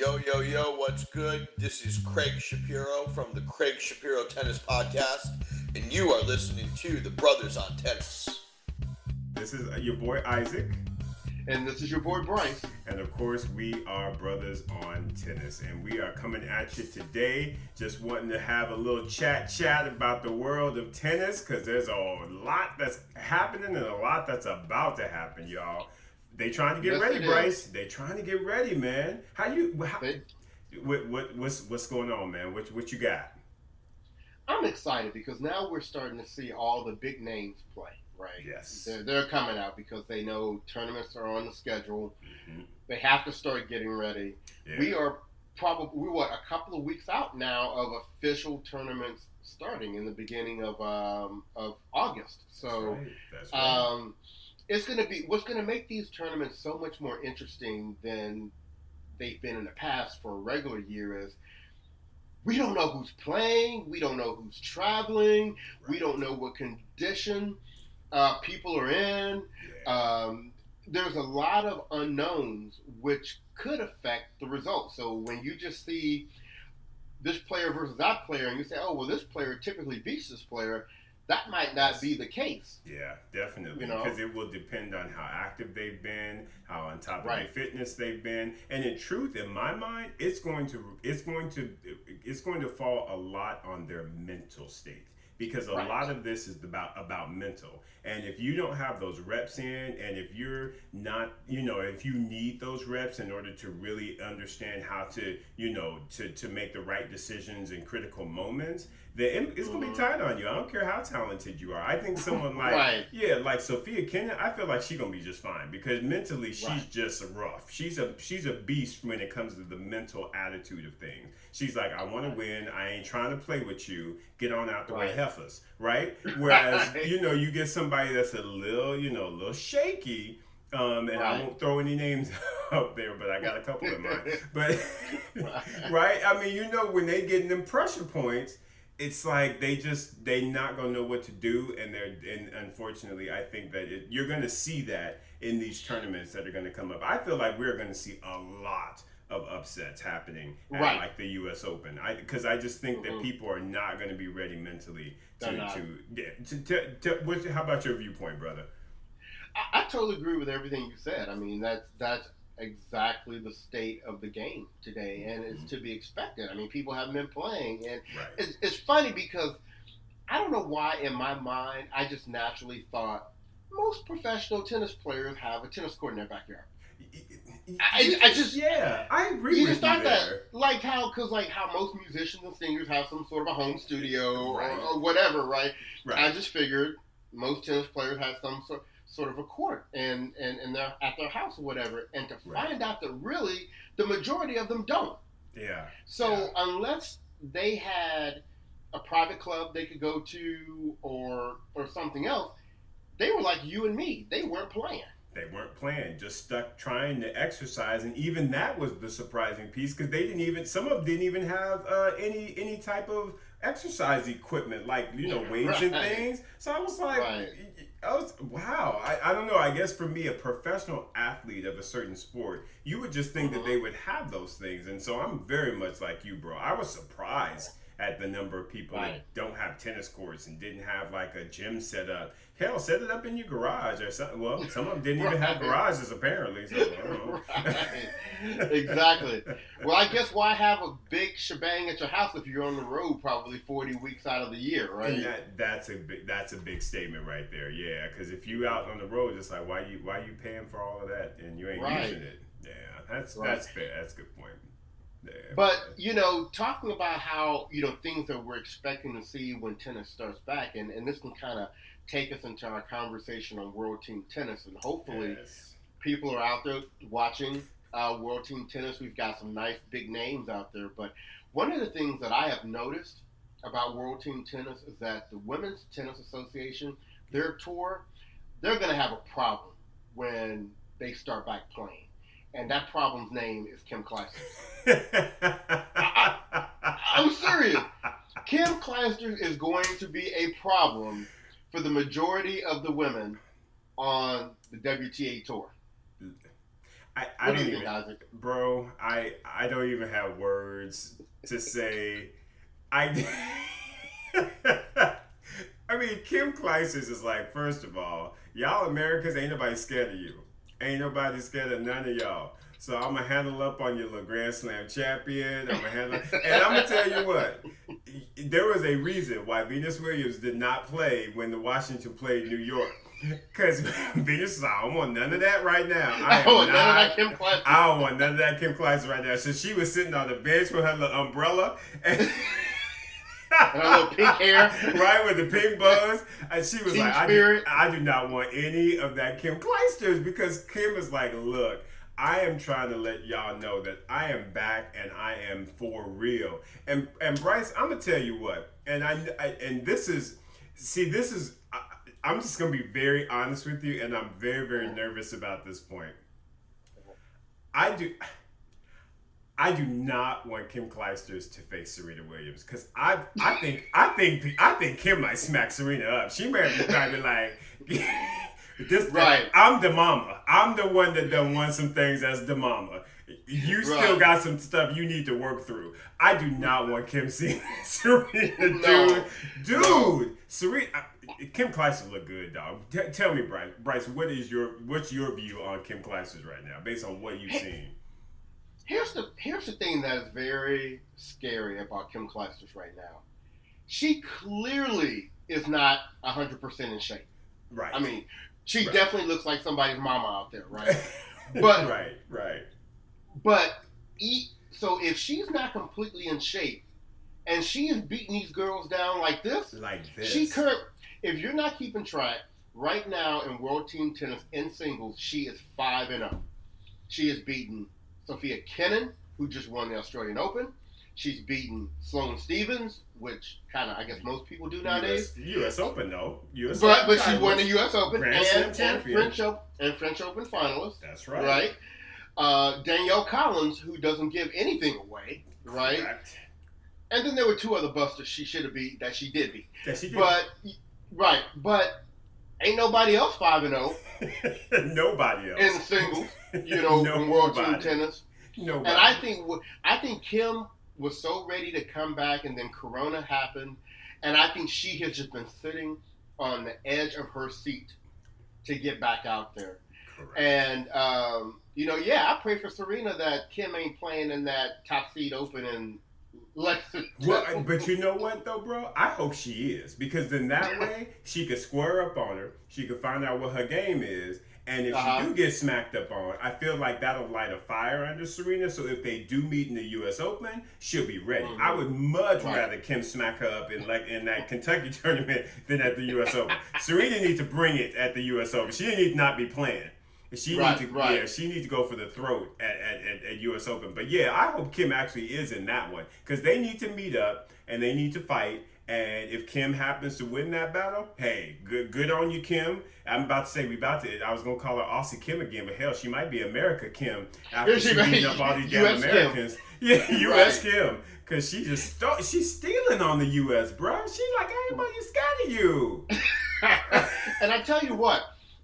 Yo, yo, yo, what's good? This is Craig Shapiro from the Craig Shapiro Tennis Podcast, and you are listening to the Brothers on Tennis. This is your boy Isaac. And this is your boy Bryce. And of course, we are Brothers on Tennis. And we are coming at you today just wanting to have a little chat about the world of tennis, because there's a lot that's happening and a lot that's about to happen, y'all. They trying to get ready, Bryce. They trying to get ready, man. What's going on, man? What you got? I'm excited because now we're starting to see all the big names play, right? Yes. They're coming out because they know tournaments are on the schedule. Mm-hmm. They have to start getting ready. Yeah. We're a couple of weeks out now of official tournaments starting in the beginning of August. So That's right. It's going to be what's going to make these tournaments so much more interesting than they've been in the past for a regular year is we don't know who's playing, we don't know who's traveling, we don't know what condition people are in. Yeah. There's a lot of unknowns which could affect the results. So when you just see this player versus that player and you say, oh, well, this player typically beats this player, that might not be the case. Yeah, definitely. Because it will depend on how active they've been, how on top of their fitness they've been, and in truth, in my mind, it's going to fall a lot on their mental state. Because a lot of this is about mental. And if you don't have those reps in, and if you're not, if you need those reps in order to really understand how to, to make the right decisions in critical moments, then it's going to be tight on you. I don't care how talented you are. I think someone like, like Sophia Kenin, I feel like she's going to be just fine because mentally she's just rough. She's a beast when it comes to the mental attitude of things. She's like, I want to win. I ain't trying to play with you. Get on out the way, heifers, right? Whereas, you get somebody that's a little shaky, and I won't throw any names out there, but I got a couple in mind. But, right? I mean, when they get them pressure points, it's like they not gonna know what to do, and unfortunately, I think that you're gonna see that in these tournaments that are gonna come up. I feel like we're gonna see a lot of upsets happening at like the U.S. Open, because I just think that people are not going to be ready mentally how about your viewpoint, brother? I totally agree with everything you said. I mean, that's exactly the state of the game today, and it's to be expected. I mean, people haven't been playing, and it's funny because I don't know why in my mind I just naturally thought most professional tennis players have a tennis court in their backyard. I agree with you there. That, like how most musicians and singers have some sort of a home studio or whatever, right? I just figured most tennis players have some sort of a court and they're at their house or whatever, and to find out that really the majority of them don't. Yeah. So unless they had a private club they could go to or something else, they were like you and me. They weren't playing. They weren't playing, just stuck trying to exercise, and even that was the surprising piece because some of them didn't even have any type of exercise equipment like weights and things. So I was like, wow. I don't know. I guess for me, a professional athlete of a certain sport, you would just think that they would have those things, and so I'm very much like you, bro. I was surprised at the number of people that don't have tennis courts and didn't have like a gym set up. Hell, set it up in your garage or something. Well, some of them didn't even have garages apparently. So, I don't know. Exactly. Well, I guess why have a big shebang at your house if you're on the road probably 40 weeks out of the year, right? And that's a big statement right there. Yeah, because if you out on the road, it's like why you paying for all of that and you ain't using it? Yeah, that's fair. That's a good point. Yeah, but talking about how things that we're expecting to see when tennis starts back, and this can kind of take us into our conversation on World Team Tennis, and hopefully people are out there watching World Team Tennis. We've got some nice big names out there, but one of the things that I have noticed about World Team Tennis is that the Women's Tennis Association, their tour, they're going to have a problem when they start back playing. And that problem's name is Kim Clijsters. I'm serious. Kim Clijsters is going to be a problem for the majority of the women on the WTA tour. What do you think, Isaac? Bro, I don't even have words to say. I mean, Kim Clijsters is like, first of all, y'all Americans, ain't nobody scared of you. Ain't nobody scared of none of y'all. So I'm gonna handle up on your little Grand Slam champion. I'm gonna handle, and I'm gonna tell you what. There was a reason why Venus Williams did not play when the Washington played New York. Because Venus said, I don't want none of that right now. I don't want none of that Kim Clijsters right now. So she was sitting on the bench with her little umbrella and her little pink hair. Right, with the pink buzz. And she was like, I do not want any of that Kim Clijsters, because Kim is like, look, I am trying to let y'all know that I am back and I am for real. And Bryce, I'm gonna tell you what, and this is I'm just gonna be very honest with you, and I'm very, very nervous about this point. I do not want Kim Clijsters to face Serena Williams, because I think Kim might smack Serena up. She might be like. Right. I'm the mama. I'm the one that done won some things as the mama. You still got some stuff you need to work through. I do not want Kim seeing Serena. Dude. Serena. Kim Clijsters look good, dog. Tell me, Bryce, what's your view on Kim Clijsters right now, based on what you've seen? Here's the thing that is very scary about Kim Clijsters right now. She clearly is not 100% in shape. Right. I mean, she definitely looks like somebody's mama out there, right? But right. But so if she's not completely in shape, and she is beating these girls down like this, if you're not keeping track, right now in World Team Tennis in singles, she is 5-0. She has beaten Sofia Kenin, who just won the Australian Open. She's beaten Sloane Stephens, which kind of, I guess, most people do nowadays. U.S. Open, though. But she won the U.S. Open and French Open finalist. That's right. Right. Danielle Collins, who doesn't give anything away, right? Correct. And then there were two other busters she should have beat that she did beat. That she did. But ain't nobody else 5-0. Nobody else in singles. In World Team Tennis. Nobody. And I think Kim was so ready to come back, and then Corona happened, and I think she has just been sitting on the edge of her seat to get back out there. Correct. And I pray for Serena that Kim ain't playing in that top seed Open in Lexington. Well, but you know what though, bro? I hope she is, because then that way she could square up on her. She could find out what her game is. And if she do get smacked up on, I feel like that'll light a fire under Serena. So if they do meet in the U.S. Open, she'll be ready. Mm-hmm. I would much rather Kim smack her up in that Kentucky tournament than at the U.S. Open. Serena needs to bring it at the U.S. Open. She need to not be playing. She needs to go for the throat at U.S. Open. But yeah, I hope Kim actually is in that one, because they need to meet up and they need to fight. And if Kim happens to win that battle, hey, good on you, Kim. I'm about to say I was going to call her Aussie Kim again, but hell, she might be America Kim after she beat up all these damn Americans. Kim. Yeah, U.S. Kim. Because she's stealing on the U.S., bro. She like, everybody's scared of you. And I tell you what,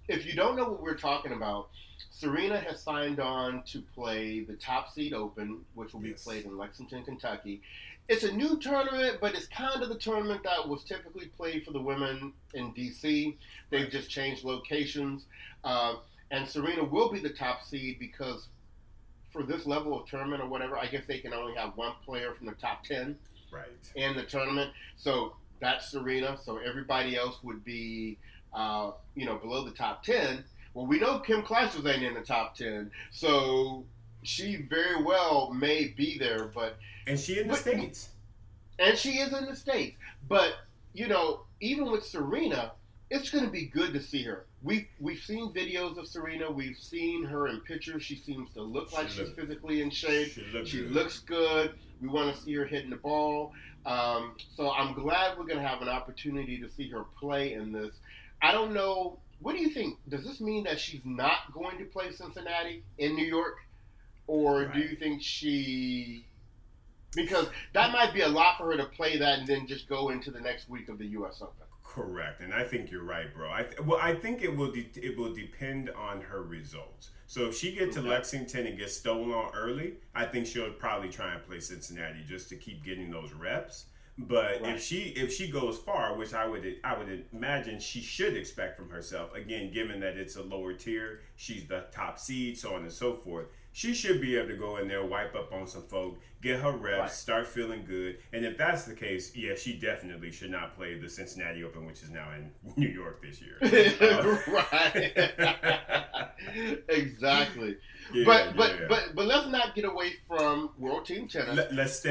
if you don't know what we're talking about, Serena has signed on to play the Top Seed Open, which will be played in Lexington, Kentucky. It's a new tournament, but it's kind of the tournament that was typically played for the women in D.C. They've just changed locations. And Serena will be the top seed, because for this level of tournament or whatever, I guess they can only have one player from the top 10 in the tournament. So that's Serena. So everybody else would be, below the top 10. Well, we know Kim Clijsters ain't in the top 10. So she very well may be there, but... And she in the States. And she is in the States. But, even with Serena, it's going to be good to see her. We've seen videos of Serena. We've seen her in pictures. She seems to look like she's physically in shape. She looks good. We want to see her hitting the ball. So I'm glad we're going to have an opportunity to see her play in this. I don't know. What do you think? Does this mean that she's not going to play Cincinnati in New York? Or do you think she... Because that might be a lot for her to play that and then just go into the next week of the U.S. Open. Correct, and I think you're right, bro. I think it will depend on her results. So if she gets to Lexington and gets stolen on early, I think she'll probably try and play Cincinnati just to keep getting those reps. But if she goes far, which I would imagine she should expect from herself, again, given that it's a lower tier, she's the top seed, so on and so forth, she should be able to go in there, wipe up on some folk, get her reps, start feeling good. And if that's the case, yeah, she definitely should not play the Cincinnati Open, which is now in New York this year. Right. Exactly. Yeah, but let's not get away from World Team Tennis. Let's stay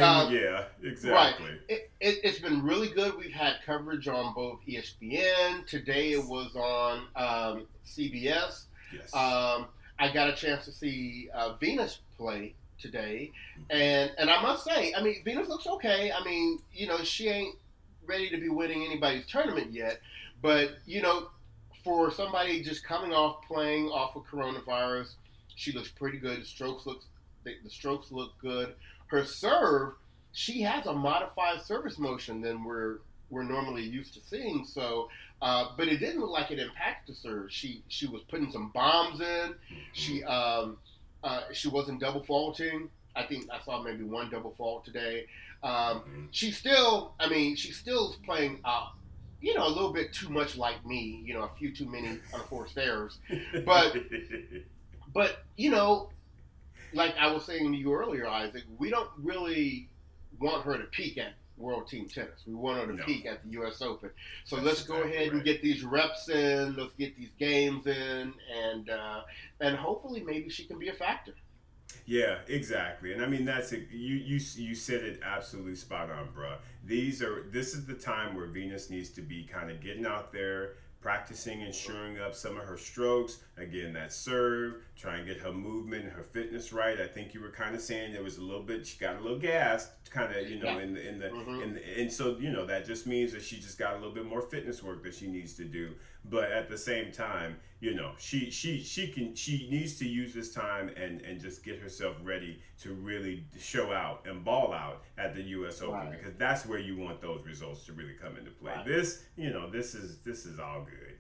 exactly. Right. It's been really good. We've had coverage on both ESPN. Today it was on CBS. Yes. I got a chance to see Venus play today, and I must say, I mean, Venus looks okay. I mean, she ain't ready to be winning anybody's tournament yet, but for somebody just coming off playing off of coronavirus, she looks pretty good. The strokes look good. Her serve, she has a modified service motion than we're normally used to seeing. So, but it didn't look like it impacted the serve. She was putting some bombs in. She wasn't double faulting. I think I saw maybe one double fault today. She still is playing a little bit too much like me. A few too many unforced errors. But like I was saying to you earlier, Isaac, we don't really want her to peak at World Team Tennis. We want her to peak at the U.S. Open. So let's go ahead and get these reps in. Let's get these games in, and hopefully maybe she can be a factor. Yeah, exactly. And I mean, that's it. You said it absolutely spot on, bro. This is the time where Venus needs to be kind of getting out there, practicing and shoring up some of her strokes. Again, that serve, try and get her movement and her fitness right. I think you were kind of saying there was a little bit, she got a little gassed, kind of, and so, that just means that she just got a little bit more fitness work that she needs to do. But at the same time, she needs to use this time and just get herself ready to really show out and ball out at the U.S. Open, because that's where you want those results to really come into play. Right. This is all good,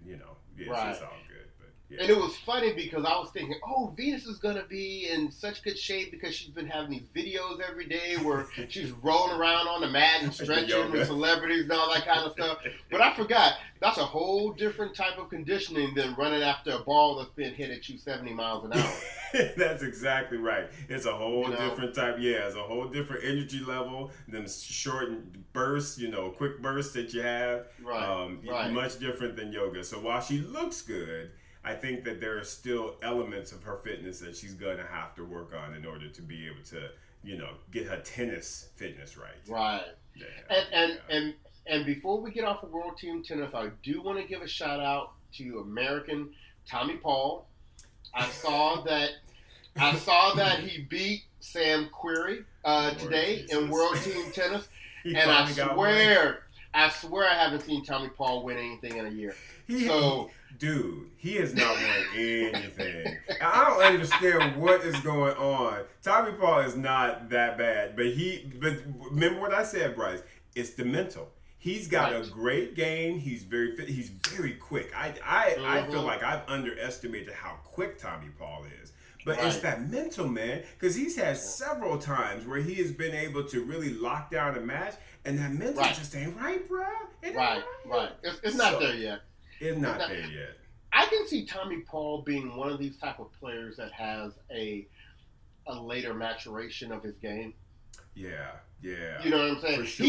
it's all good. Yeah. And it was funny because I was thinking, Venus is going to be in such good shape because she's been having these videos every day where she's rolling around on the mat and stretching with celebrities and all that kind of stuff. But I forgot, that's a whole different type of conditioning than running after a ball that's been hit at you 70 miles an hour. That's exactly right. It's a whole different type. Yeah, it's a whole different energy level than short bursts, quick bursts that you have. Right. Much different than yoga. So while she looks good, I think that there are still elements of her fitness that she's going to have to work on in order to be able to, get her tennis fitness right. Right. Yeah. And before we get off of World Team Tennis, I do want to give a shout out to American Tommy Paul. I saw that he beat Sam Querrey today in World Team Tennis, and I swear I haven't seen Tommy Paul win anything in a year. Dude, he has not won anything. I don't understand what is going on. Tommy Paul is not that bad, but remember what I said, Bryce? It's the mental. He's got a great game. He's very fit. He's very quick. I feel like I've underestimated how quick Tommy Paul is. But it's that mental, man, because he's had several times where he has been able to really lock down a match, and that mental just ain't right, bro. Right. It's not there yet. It's not there yet. I can see Tommy Paul being one of these type of players that has a later maturation of his game. Yeah. You know what I'm saying? Sure.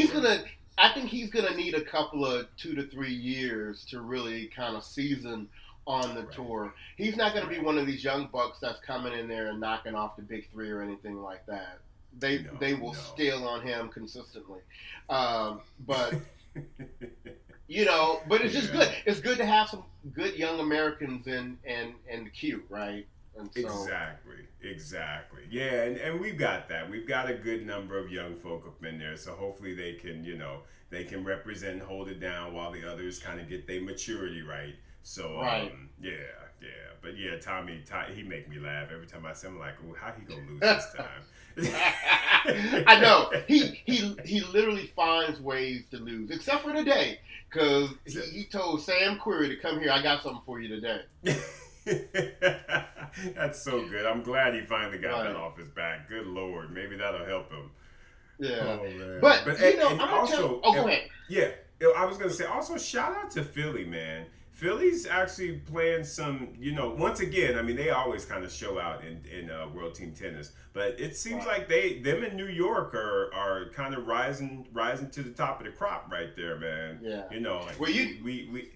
I think he's gonna need a couple of 2 to 3 years to really kind of season on the tour. He's not gonna be one of these young bucks that's coming in there and knocking off the big three or anything like that. They will steal on him consistently. But but it's just good. It's good to have some good young Americans in the queue, right? And so, Exactly. Yeah, and we've got that. We've got a good number of young folk up in there, so hopefully they can, they can represent and hold it down while the others kind of get their maturity right. So, But yeah, Tommy, he make me laugh every time I see him. I'm like, ooh, how he gonna lose this time? I know he literally finds ways to lose, except for today, because he told Sam Querrey to come here. I got something for you today. That's so good. I'm glad he finally got that off his back. Good Lord, maybe that'll help him. Yeah, oh, man. But you know, and also, go ahead. Yeah, I was gonna say also shout out to Philly, man. Philly's actually playing some, once again, I mean, they always kind of show out in World Team Tennis, but it seems like them in New York are kind of rising to the top of the crop right there, man. Yeah. Like well, we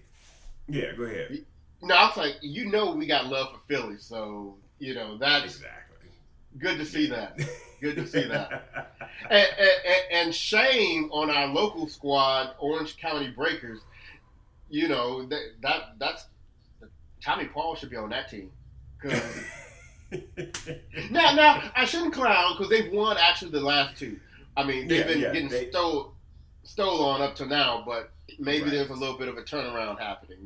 yeah, go ahead. No, I was like, we got love for Philly, so that's exactly good to see that. Good to see that. And shame on our local squad, Orange County Breakers. That's Tommy Paul should be on that team. Now I shouldn't clown because they've won actually the last two. I mean, they've been getting stole on up to now, but maybe there's a little bit of a turnaround happening.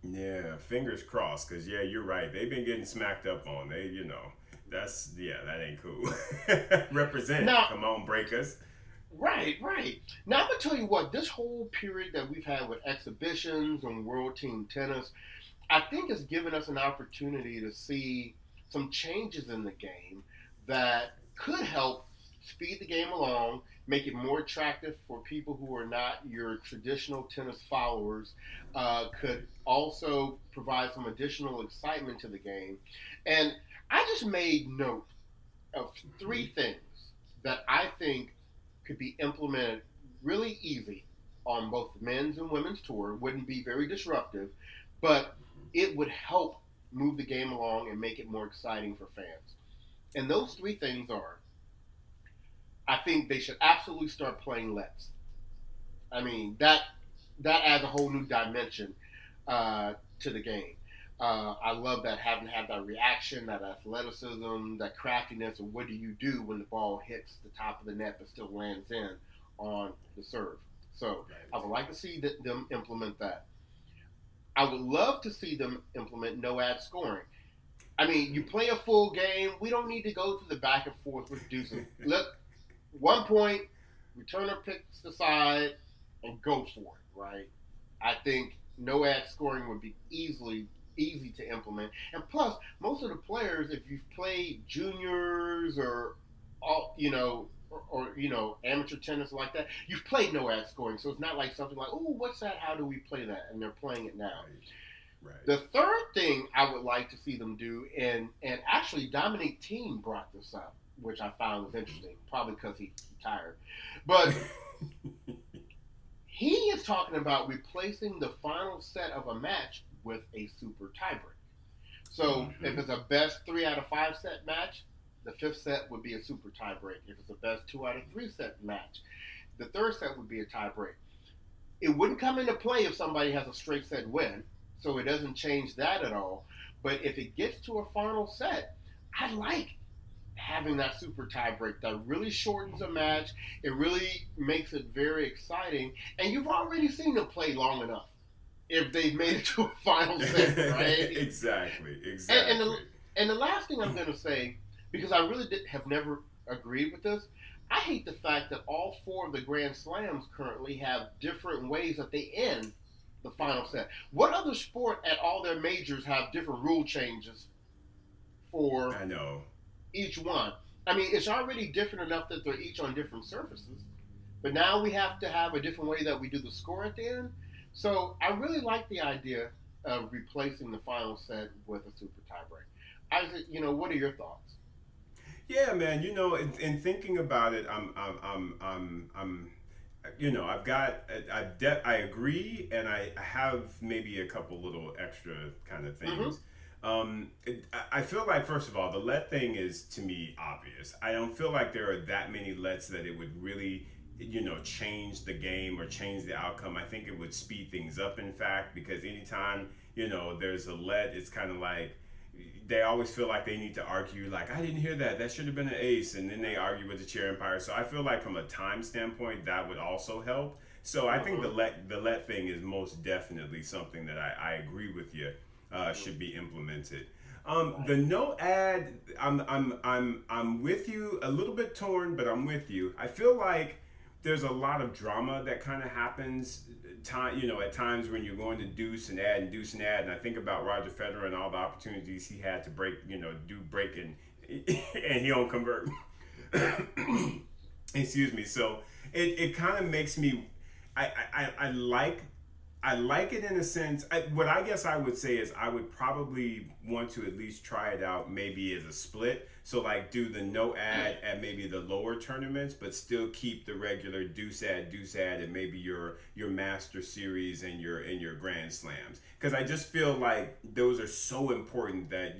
Yeah, fingers crossed. Because you're right. They've been getting smacked up on. That ain't cool. Represent. Now, come on, Breakers. Right. Now, I'm going to tell you what, this whole period that we've had with exhibitions and World Team Tennis, I think has given us an opportunity to see some changes in the game that could help speed the game along, make it more attractive for people who are not your traditional tennis followers, could also provide some additional excitement to the game. And I just made note of three things that I think could be implemented really easy on both the men's and women's tour. Wouldn't be very disruptive, but it would help move the game along and make it more exciting for fans. And those three things are, I think they should absolutely start playing lets. I mean, that adds a whole new dimension to the game. I love that, having to have that reaction, that athleticism, that craftiness of what do you do when the ball hits the top of the net but still lands in on the serve. So I would like to see them implement that. I would love to see them implement no-ad scoring. I mean, you play a full game. We don't need to go through the back and forth with deuces. Look, 1 point, returner picks the side, and go for it, right? I think no-ad scoring would be easy to implement. And plus, most of the players, if you've played juniors or amateur tennis like that, you've played no-ad scoring. So it's not like something like, oh, what's that? How do we play that? And they're playing it now. Right. The third thing I would like to see them do, and actually Dominic Thiem brought this up, which I found was interesting, probably because he's tired. But he is talking about replacing the final set of a match with a super tiebreak. So if it's a best 3 out of 5 set match, the 5th set would be a super tiebreak. If it's a best 2 out of 3 set match, the 3rd set would be a tiebreak. It wouldn't come into play if somebody has a straight set win, so it doesn't change that at all. But if it gets to a final set, I like having that super tiebreak. That really shortens a match. It really makes it very exciting. And you've already seen them play long enough if they've made it to a final set, right? Exactly. And the last thing I'm going to say, because I really have never agreed with this, I hate the fact that all 4 of the Grand Slams currently have different ways that they end the final set. What other sport at all their majors have different rule changes for each one? I mean, it's already different enough that they're each on different surfaces, but now we have to have a different way that we do the score at the end. So I really like the idea of replacing the final set with a super tiebreak. Isaac, what are your thoughts? Yeah, man. In thinking about it, I agree, and I have maybe a couple little extra kind of things. I feel like, first of all, the let thing is, to me, obvious. I don't feel like there are that many lets that it would really, change the game or change the outcome. I think it would speed things up, in fact, because anytime, there's a let, it's kind of like, they always feel like they need to argue, like, I didn't hear that should have been an ace, and then they argue with the chair umpire. So I feel like from a time standpoint, that would also help. So I think the let thing is most definitely something that I agree with you. should be implemented. The no ad, I'm with you, a little bit torn, but I'm with you. I feel like there's a lot of drama that kind of happens at times when you're going to deuce and ad, and I think about Roger Federer and all the opportunities he had to break and he don't convert. Excuse me. So it kind of makes me, I like it in a sense. What I guess I would say is I would probably want to at least try it out maybe as a split. So like do the no ad at maybe the lower tournaments, but still keep the regular deuce ad, and maybe your Master Series and your Grand Slams. Because I just feel like those are so important that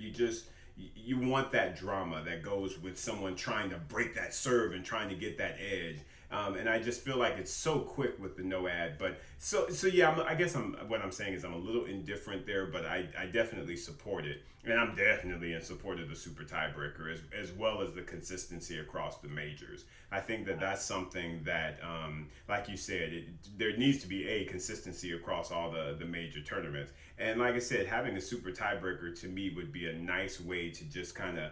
you want that drama that goes with someone trying to break that serve and trying to get that edge. And I just feel like it's so quick with the no ad, but so yeah. What I'm saying is I'm a little indifferent there, but I definitely support it, and I'm definitely in support of the super tiebreaker as well as the consistency across the majors. I think that's something that, like you said, there needs to be a consistency across all the major tournaments, and like I said, having a super tiebreaker to me would be a nice way to just kind of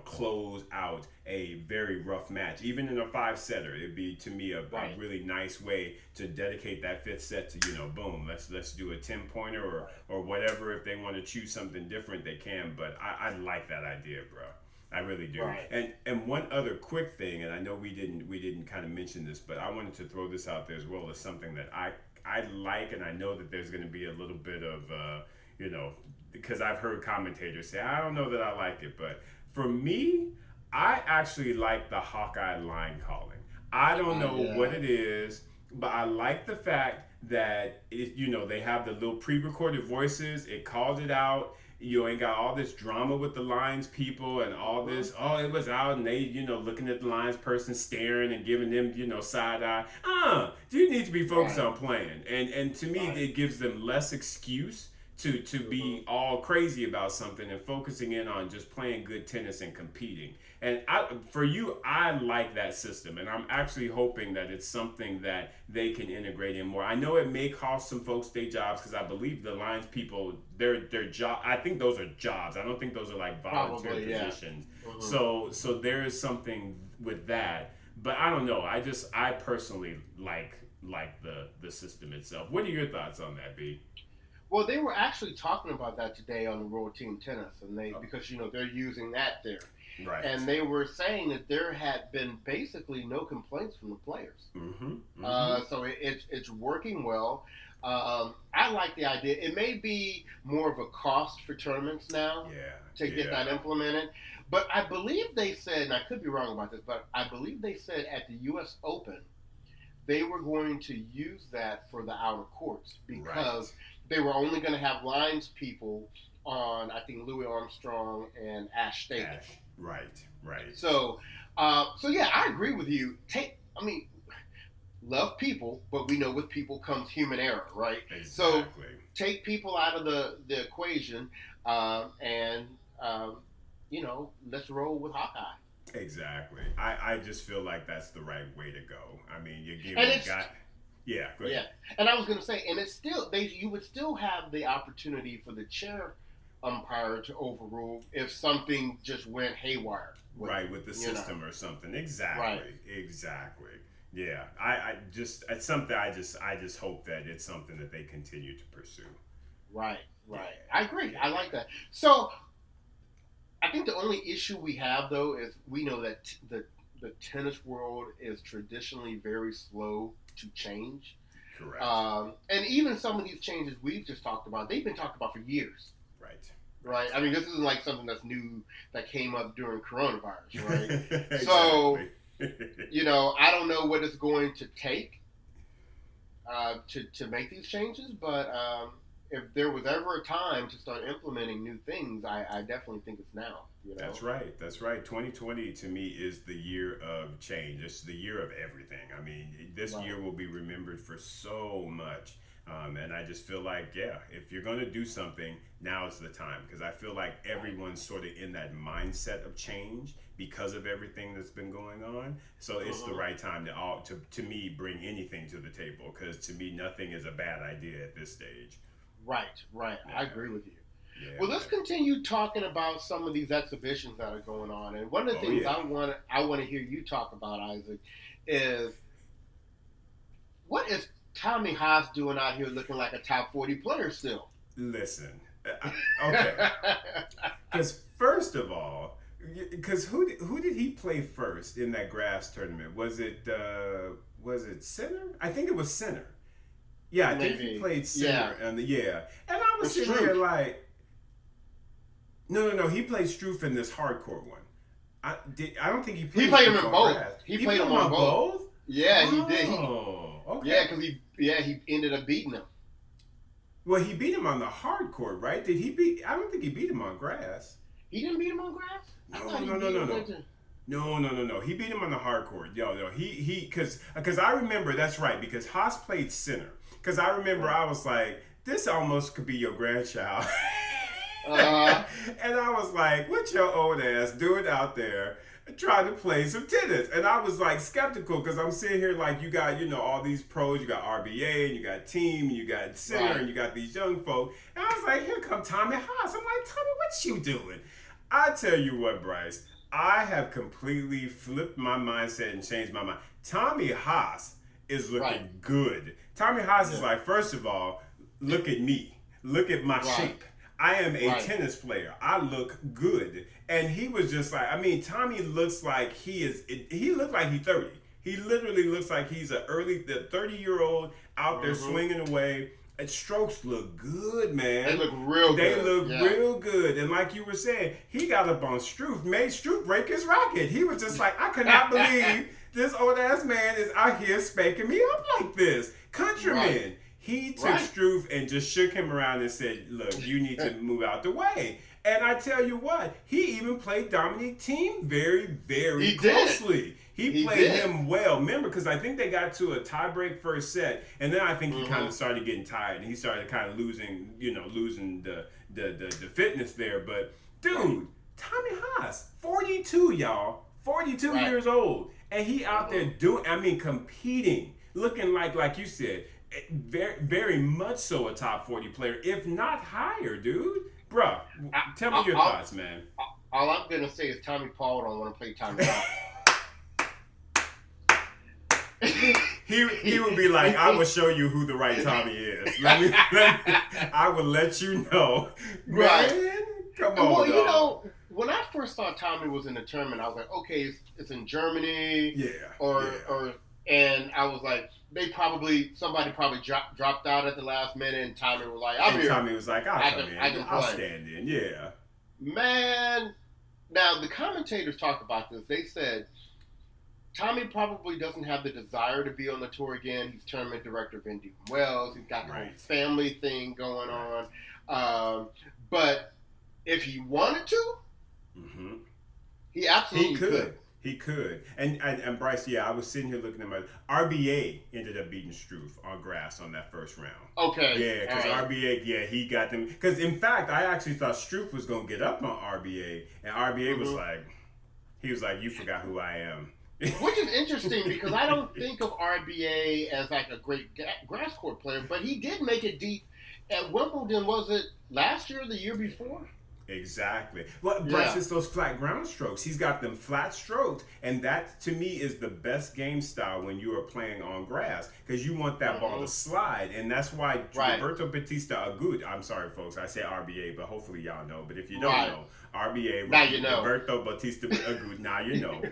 close out a very rough match, even in a 5-setter. It'd be to me a really nice way to dedicate that 5th set to boom, let's do a 10-pointer or whatever. If they want to choose something different, they can. But I like that idea, bro. I really do. Right. And one other quick thing, and I know we didn't kind of mention this, but I wanted to throw this out there as well as something that I like, and I know that there's going to be a little bit of because I've heard commentators say I don't know that I like it, but for me, I actually like the Hawkeye line calling. I don't know what it is, but I like the fact that they have the little pre-recorded voices. It calls it out. You ain't got all this drama with the lines people and all this. Oh, it was out, and they looking at the lines person staring and giving them side eye. You need to be focused on playing. And to me, it gives them less excuse to be all crazy about something and focusing in on just playing good tennis and competing. And I like that system, and I'm actually hoping that it's something that they can integrate in more. I know it may cost some folks their jobs, because I believe the lines people, their job, I think those are jobs. I don't think those are like volunteer positions. So there is something with that, but I don't know. I personally like the system itself. What are your thoughts on that, B? Well, they were actually talking about that today on the World Team Tennis, and because they're using that there. Right. And they were saying that there had been basically no complaints from the players. So it's working well. I like the idea. It may be more of a cost for tournaments now to get that implemented. But I believe they said, and I could be wrong about this, but I believe they said at the U.S. Open they were going to use that for the outer courts, because they were only going to have lines people on, I think, Louis Armstrong and Ash Stadium. Right. So yeah, I agree with you. Love people, but we know with people comes human error, right? Exactly. So take people out of the equation, and let's roll with Hawkeye. Exactly. I just feel like that's the right way to go. I mean, you give a guy. Yeah, go ahead. Yeah, and I was going to say, and it's still you would still have the opportunity for the chair umpire to overrule if something just went haywire. With the system or something. Exactly. Yeah, it's something. I just hope that it's something that they continue to pursue. Right. I agree. I like that. So, I think the only issue we have, though, is we know that the tennis world is traditionally very slow to change. Correct. And even some of these changes we've just talked about, they've been talked about for years. Right. I mean, this isn't like something that's new that came up during coronavirus, right? Exactly. So, I don't know what it's going to take to make these changes, but if there was ever a time to start implementing new things, I definitely think it's now. That's right. 2020 to me is the year of change. It's the year of everything. I mean, this year will be remembered for so much. And I just feel like, if you're going to do something, now is the time. Because I feel like everyone's sort of in that mindset of change because of everything that's been going on. So it's the right time to me, bring anything to the table. Because to me, nothing is a bad idea at this stage. Right. I agree with you. Well, let's continue talking about some of these exhibitions that are going on. And one of the things I want to hear you talk about, Isaac, is what is Tommy Haas doing out here looking like a top 40 player still? Listen, okay. Because first of all, because who did he play first in that grass tournament? Was it center? I think it was center. Yeah, I think he played center. And I was sitting there like, no. He played Struff in this hardcore one. I don't think he played. He played him in both. Grass. He played him on both. Yeah, he did. Okay. Yeah, because he ended up beating him. Well, he beat him on the hard court, right? Did he beat? I don't think he beat him on grass. He didn't beat him on grass? No. He beat him on the hard court. He because I remember, that's right, because Haas played center. Because I remember I was like, this almost could be your grandchild. And I was like, what your old ass doing out there trying to play some tennis? And I was like skeptical because I'm sitting here like, you got, all these pros, you got RBA, and you got team, and you got center, and you got these young folk. And I was like, here come Tommy Haas. I'm like, Tommy, what you doing? I tell you what, Bryce, I have completely flipped my mindset and changed my mind. Tommy Haas is looking good. Tommy Haas is like, first of all, look at me. Look at my shape. I am a tennis player. I look good. And he was just like, Tommy looks like he looked like he's 30. He literally looks like he's the 30-year-old out there swinging away. And strokes look good, man. They look real good. They look real good. And like you were saying, he got up on Struff, made Struff break his racket. He was just like, I could not believe this old-ass man is out here spanking me up like this. Countryman. He took Struff and just shook him around and said, look, you need to move out the way. And I tell you what, he even played Dominic Thiem very, very closely. He played him well. Remember, because I think they got to a tie-break first set, and then I think he kind of started getting tired, and he started kind of losing the fitness there. But, dude, Tommy Haas, 42, y'all. 42 years old. And he out there competing, looking like you said, very, very much so a top 40 player, if not higher, dude. Bruh, tell me your thoughts, man. All I'm going to say is Tommy Paul don't want to play Tommy Haas. He would be like, I will show you who the right Tommy is. I will let you know. Man, come on, dog. When I first saw Tommy was in the tournament, I was like, okay, it's in Germany. And I was like, somebody probably dropped out at the last minute, and Tommy was like, I'm here. Tommy was like, I'll stand in. Yeah. Man, now the commentators talked about this. They said, Tommy probably doesn't have the desire to be on the tour again. He's tournament director of Indian Wells. He's got the whole family thing going on. But if he wanted to, he absolutely could. He could. And Bryce, I was sitting here looking at my RBA ended up beating Struff on grass on that first round. Okay. Yeah, because RBA, he got them. Because in fact, I actually thought Struff was going to get up on RBA, and RBA was like, you forgot who I am. Which is interesting because I don't think of RBA as like a great grass court player, but he did make it deep at Wimbledon. Was it last year or the year before? Exactly. Well, Bryce, it's those flat ground strokes. He's got them flat strokes, and that to me is the best game style when you are playing on grass because you want that ball to slide, and that's why Roberto Bautista Agut. I'm sorry, folks, I say RBA, but hopefully y'all know. But if you don't know, RBA, now you know. Roberto Bautista Agut. Now you know.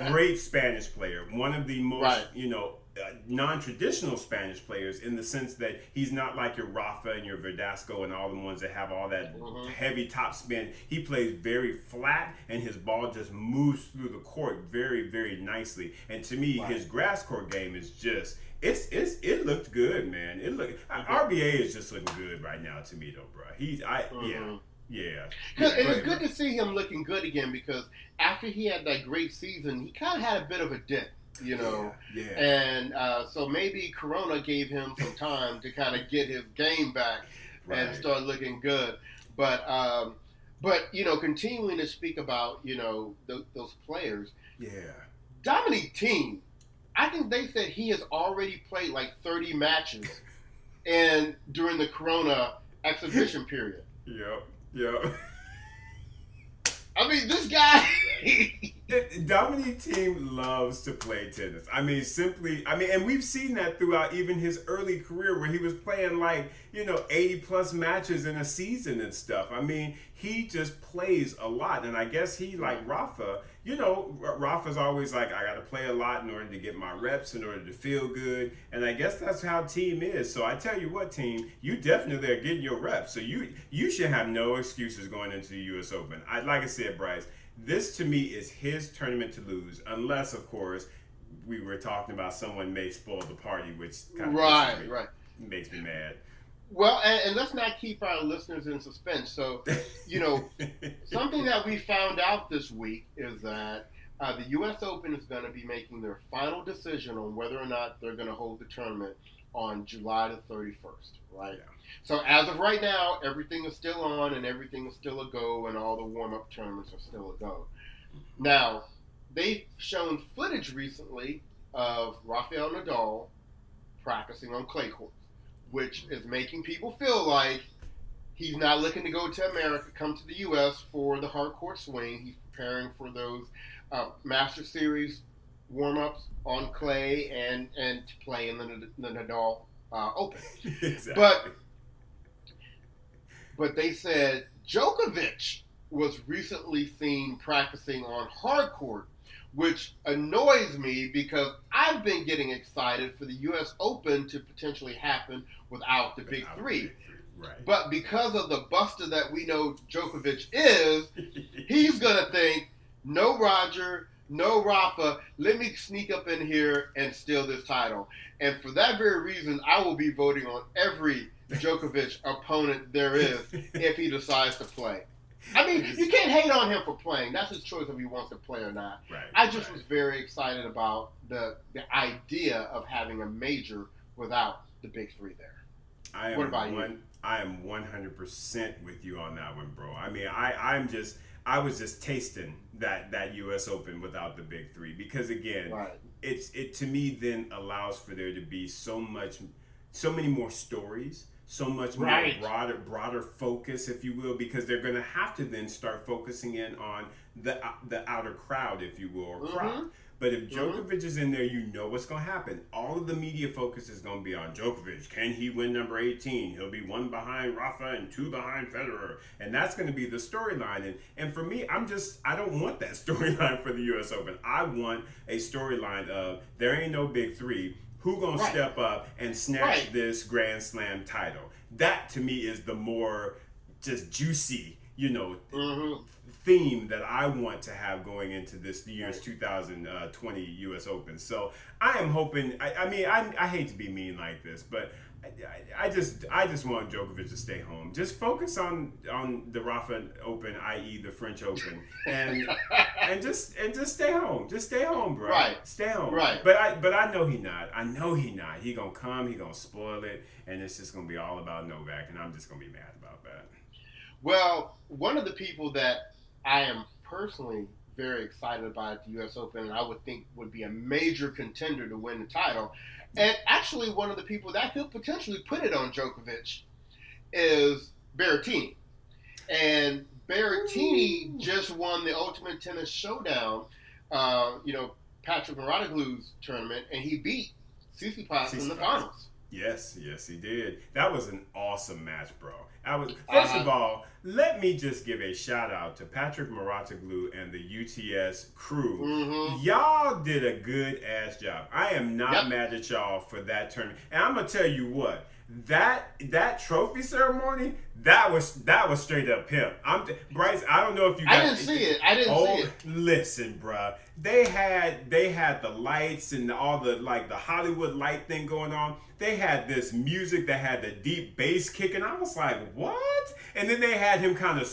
Great Spanish player. One of the most non-traditional Spanish players in the sense that he's not like your Rafa and your Verdasco and all the ones that have all that heavy top spin. He plays very flat and his ball just moves through the court very, very nicely. And to me, his grass court game is just it looked good, man. RBA is just looking good right now to me though, bro. Yeah. It was good to see him looking good again because after he had that great season, he kind of had a bit of a dip. And so maybe Corona gave him some time to kind of get his game back and start looking good. But continuing to speak about those players. Yeah. Dominic Thiem, I think they said he has already played like 30 matches, and during the Corona exhibition period. Yep. I mean, this guy. Dominic Thiem loves to play tennis. And we've seen that throughout even his early career where he was playing 80 plus matches in a season and stuff. I mean, he just plays a lot. And I guess he, like Rafa, Rafa's always like, I got to play a lot in order to get my reps, in order to feel good. And I guess that's how Thiem is. So I tell you what, Thiem, you definitely are getting your reps. So you should have no excuses going into the U.S. Open. Like I said, Bryce, this to me is his tournament to lose, unless, of course, we were talking about someone may spoil the party, which kind of makes me mad. Well, and let's not keep our listeners in suspense. So, something that we found out this week is that the U.S. Open is going to be making their final decision on whether or not they're going to hold the tournament on July the 31st, right? Yeah. So as of right now, everything is still on and everything is still a go and all the warm-up tournaments are still a go. Now, they've shown footage recently of Rafael Nadal practicing on clay courts, which is making people feel like he's not looking to go to America, come to the U.S. for the hard court swing. He's preparing for those Master Series warm-ups on clay and to play in the Nadal Open. Exactly. But they said Djokovic was recently seen practicing on hard court, which annoys me because I've been getting excited for the U.S. Open to potentially happen without the Big Three. Right. But because of the buster that we know Djokovic is, he's going to think, no Roger, no Rafa, let me sneak up in here and steal this title. And for that very reason, I will be voting on every Djokovic opponent there is if he decides to play. I mean, you can't hate on him for playing. That's his choice if he wants to play or not. Right, I just was very excited about the idea of having a major without the Big Three there. What about you? I am 100% with you on that one, bro. I mean, I was just tasting that U.S. Open without the Big Three because again, it to me then allows for there to be so many more stories, so much more broader focus, if you will, because they're going to have to then start focusing in on the outer crowd, if you will, or crowd. But if Djokovic is in there, you know what's going to happen. All of the media focus is going to be on Djokovic. Can he win number 18? He'll be 1 behind Rafa and 2 behind Federer. And that's going to be the storyline. And for me, I don't want that storyline for the U.S. Open. I want a storyline of there ain't no Big Three. Who going to step up and snatch this Grand Slam title? That, to me, is the more just juicy, theme that I want to have going into this year's 2020 U.S. Open. So I am hoping. I hate to be mean like this, but I just want Djokovic to stay home. Just focus on the Rafa Open, i.e. the French Open, and just stay home. Just stay home, bro. Right. Stay home. Right. But I know he not. I know he not. He gonna come. He gonna spoil it, and it's just gonna be all about Novak, and I'm just gonna be mad about that. Well, one of the people that I am personally very excited about at the U.S. Open, and I would think would be a major contender to win the title, and actually one of the people that could potentially put it on Djokovic is Berrettini. And Berrettini just won the Ultimate Tennis Showdown, Patrick Mouratoglou's tournament, and he beat Tsitsipas in the finals. Yes, he did. That was an awesome match, bro. First of all, let me just give a shout out to Patrick Mouratoglou and the UTS crew. Mm-hmm. Y'all did a good ass job. I am not mad at y'all for that tournament. And I'm gonna tell you what, that trophy ceremony, that was straight up pimp. Bryce, I don't know if you got I didn't see it. Listen, bruh. They had the lights and all the the Hollywood light thing going on. They had this music that had the deep bass kicking. I was like, what? And then they had him kind of,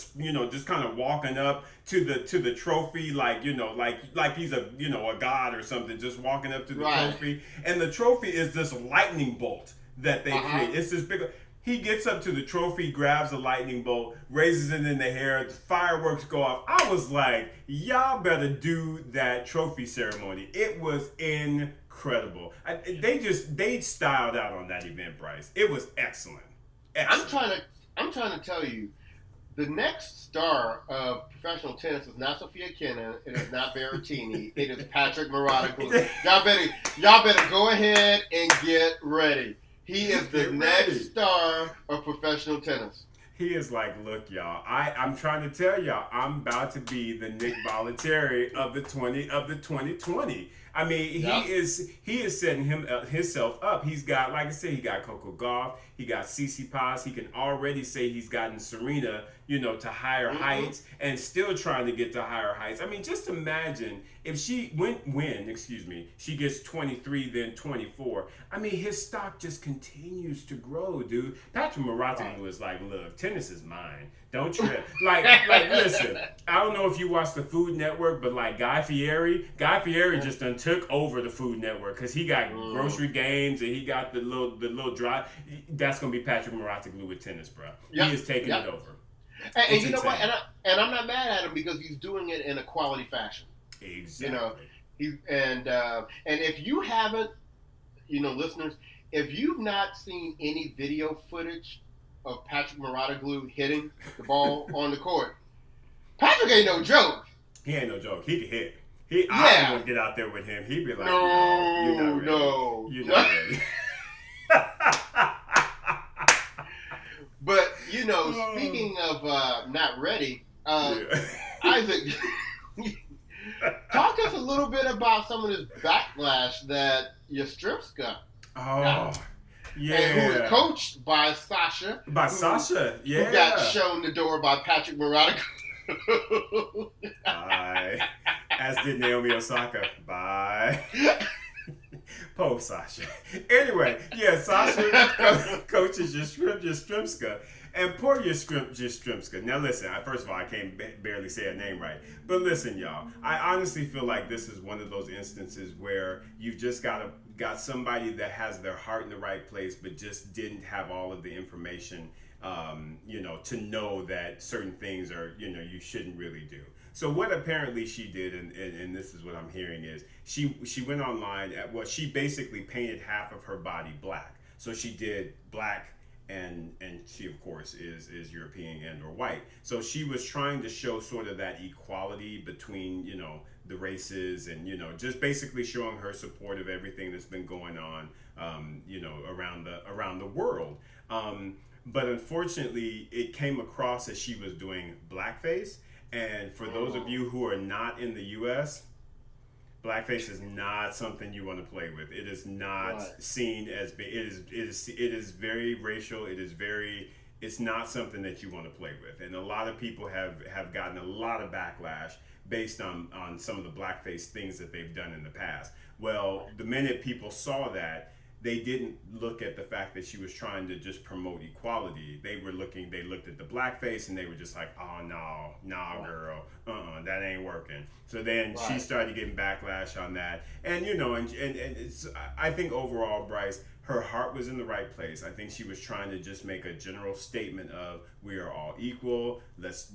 just kind of walking up to the trophy, like he's a god or something, just walking up to the trophy. And the trophy is this lightning bolt that they create. It's this big. He gets up to the trophy, grabs a lightning bolt, raises it in the air, the fireworks go off. I was like, y'all better do that trophy ceremony. It was incredible. They styled out on that event, Bryce. It was excellent. I'm trying I'm trying to tell you, the next star of professional tennis is not Sofia Kenin. It is not Berrettini. It is Patrick Mouratoglou. Y'all better go ahead and get ready. He is the next star of professional tennis. He is like, look, y'all. I'm trying to tell y'all, I'm about to be the Nick Bollettieri of the 2020. I mean, he is setting himself up. He's got, like I said, he got Coco Gauff, he got Tsitsipas. He can already say he's gotten Serena, to higher heights, and still trying to get to higher heights. I mean, just imagine if she she gets 23, then 24. I mean, his stock just continues to grow, dude. Patrick Mouratoglou is like, look, tennis is mine. Don't trip. like, listen, I don't know if you watch the Food Network, but like Guy Fieri just done took over the Food Network because he got Grocery Games and he got the little drive. That's gonna be Patrick Mouratoglou with tennis, bro. He is taking it over. And you know what? And I'm not mad at him because he's doing it in a quality fashion. Exactly. And if you haven't, listeners, if you've not seen any video footage of Patrick Mouratoglou hitting the ball on the court, Patrick ain't no joke. He ain't no joke. He can hit. I would get out there with him. He'd be like, no, you're not ready. You're not ready. But, speaking of not ready, Isaac, talk to us a little bit about some of this backlash that Yastremska got. Yeah. And who was coached by Sasha. Who got shown the door by Patrick Mouratoglou. Bye. As did Naomi Osaka. Bye. Poor Sasha. Anyway, Sasha coaches Yastremska. And poor Yastremska. Now listen, first of all, I can't barely say her name right. But listen, y'all, I honestly feel like this is one of those instances where you've just got somebody that has their heart in the right place, but just didn't have all of the information, to know that certain things are, you shouldn't really do. So what apparently she did, and this is what I'm hearing, is she went online she basically painted half of her body black. So she did black, and she of course is European and or white. So she was trying to show sort of that equality between the races, and just basically showing her support of everything that's been going on around the world. But unfortunately, it came across as she was doing blackface. And for those of you who are not in the U.S., blackface is not something you want to play with. It is not seen as it is very racial. It's not something that you want to play with. And a lot of people have gotten a lot of backlash based on some of the blackface things that they've done in the past. Well, the minute people saw that, they didn't look at the fact that she was trying to just promote equality. They looked at the blackface and they were just like, oh, no, girl, that ain't working. So then she started getting backlash on that. And, and it's, I think overall, Bryce, her heart was in the right place. I think she was trying to just make a general statement of, we are all equal. Let's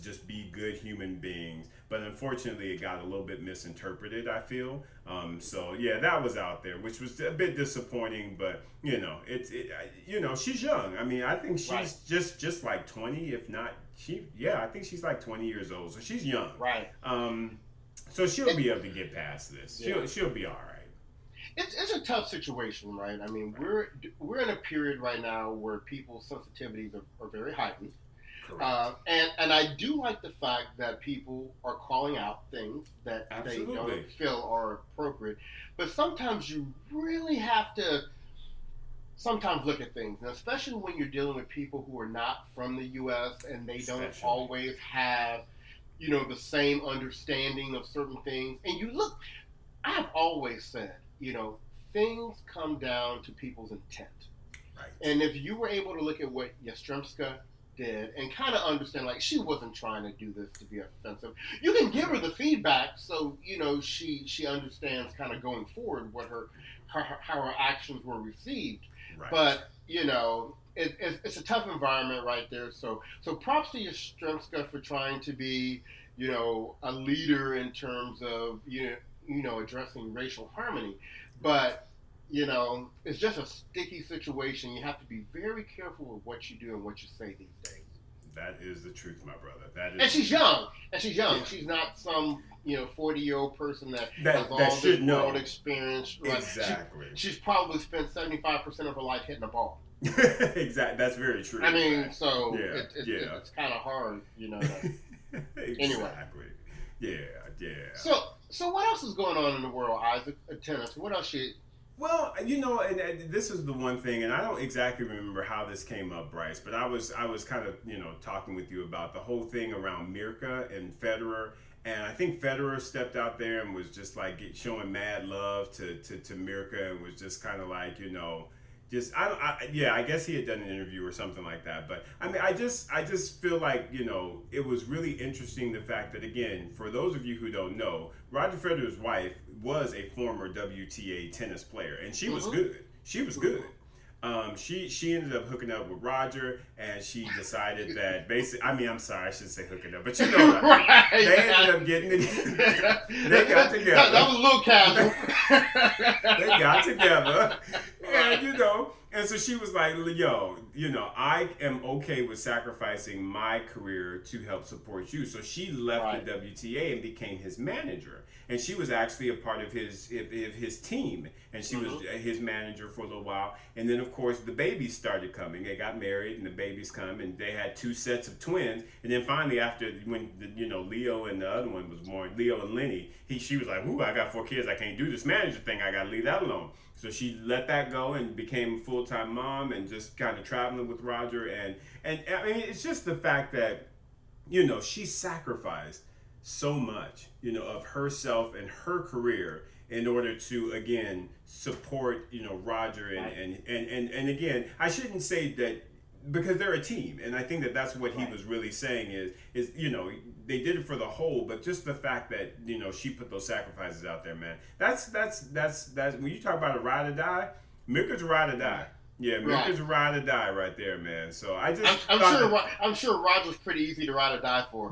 just be good human beings. But unfortunately, it got a little bit misinterpreted, I feel. That was out there, which was a bit disappointing. But she's young. I mean, I think she's just like 20, if not I think she's like 20 years old. So she's young. Right. So she'll be able to get past this. She'll be all right. It's a tough situation, right? I mean, we're in a period right now where people's sensitivities are very heightened. And I do like the fact that people are calling out things that they don't feel are appropriate. But sometimes you really have to look at things, and especially when you're dealing with people who are not from the U.S. and they don't always have, the same understanding of certain things. And I've always said, things come down to people's intent. Right. And if you were able to look at what Yastremska did and kind of understand, like, she wasn't trying to do this to be offensive. You can give her the feedback so, she understands kind of going forward what how her actions were received. Right. But, it's a tough environment right there. So props to Yastremska for trying to be, a leader in terms of, addressing racial harmony. But it's just a sticky situation. You have to be very careful with what you do and what you say these days. That is the truth, my brother. That is. And she's young. Yeah. She's not some 40-year-old person that has all this world experience. Right? Exactly. She's probably spent 75% of her life hitting a ball. Exactly. That's very true. I mean, so it's kind of hard, Exactly. Anyway. Yeah. So what else is going on in the world, Isaac, of tennis? What else Well, and this is the one thing, and I don't exactly remember how this came up, Bryce, but I was kind of, talking with you about the whole thing around Mirka and Federer, and I think Federer stepped out there and was just like showing mad love to Mirka and was just kind of like, I guess he had done an interview or something like that. But I mean, I just feel like, it was really interesting the fact that, again, for those of you who don't know, Roger Federer's wife was a former WTA tennis player, and she was good. She was good. She ended up hooking up with Roger, and she decided that basically, I'm sorry, I shouldn't say hooking up, but they ended up getting together. They got together. That was a little casual. They got together, and and so she was like, I am okay with sacrificing my career to help support you. So she left the WTA and became his manager. And she was actually a part of his team. And she was his manager for a little while. And then, of course, the babies started coming. They got married and the babies come. And they had 2 sets of twins. And then finally, after when, Leo and the other one was born, Leo and Lenny, she was like, I got 4 kids. I can't do this manager thing. I got to leave that alone. So she let that go and became a full-time mom and just kind of traveling with Roger. And I mean, it's just the fact that, she sacrificed so much, of herself and her career in order to, again, support, Roger. And again, I shouldn't say that because they're a team. And I think that that's what he was really saying is they did it for the whole, but just the fact that, she put those sacrifices out there, man. That's when you talk about a ride or die, Mirka's a ride or die. Yeah, Mirka's a ride or die right there, man. So I'm sure Roger's pretty easy to ride or die for.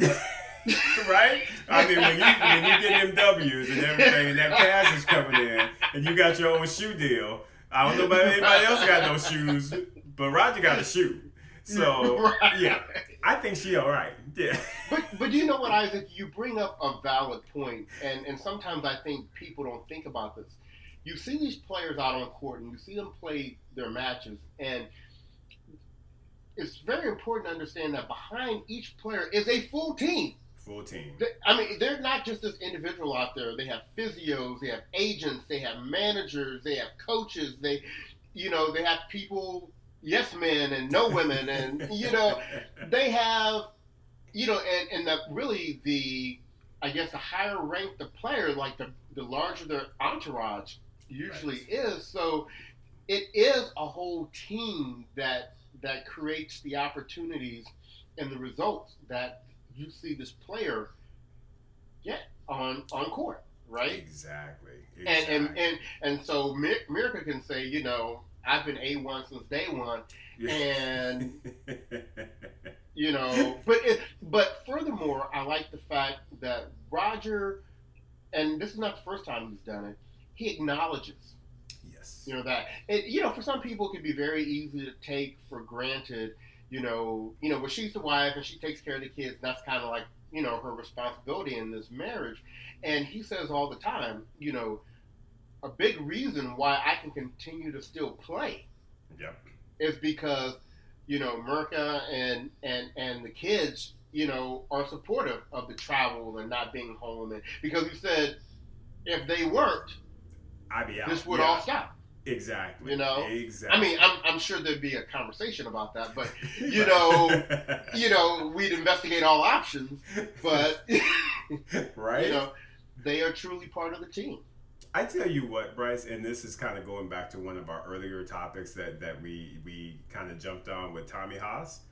Right? I mean, when you get them W's and everything, and that cash is coming in, and you got your own shoe deal, I don't know about anybody else got no shoes, but Roger got a shoe. So, yeah, I think she all right. Yeah. But you know what, Isaac? You bring up a valid point, and sometimes I think people don't think about this. You see these players out on court, and you see them play their matches, and it's very important to understand that behind each player is a full team. Full team. I mean, they're not just this individual out there. They have physios, they have agents, they have managers, they have coaches, they have people, yes men and no women, and they have, and the I guess the higher ranked the player, like the larger their entourage usually is. So it is a whole team that creates the opportunities and the results that you see this player get on court, right? Exactly. And so Mirka can say, I've been A1 since day one, and but furthermore, I like the fact that Roger, and this is not the first time he's done it, he acknowledges. Yes. That for some people it can be very easy to take for granted. Well, she's the wife and she takes care of the kids. That's kind of like, her responsibility in this marriage. And he says all the time, a big reason why I can continue to still play is because, Mirka and the kids, are supportive of the travel and not being home. And because he said, if they weren't, I'd be out. This would all stop. Exactly. Exactly. I mean, I'm sure there'd be a conversation about that, but we'd investigate all options. But right, they are truly part of the team. I tell you what, Bryce, and this is kind of going back to one of our earlier topics that we kind of jumped on with Tommy Haas.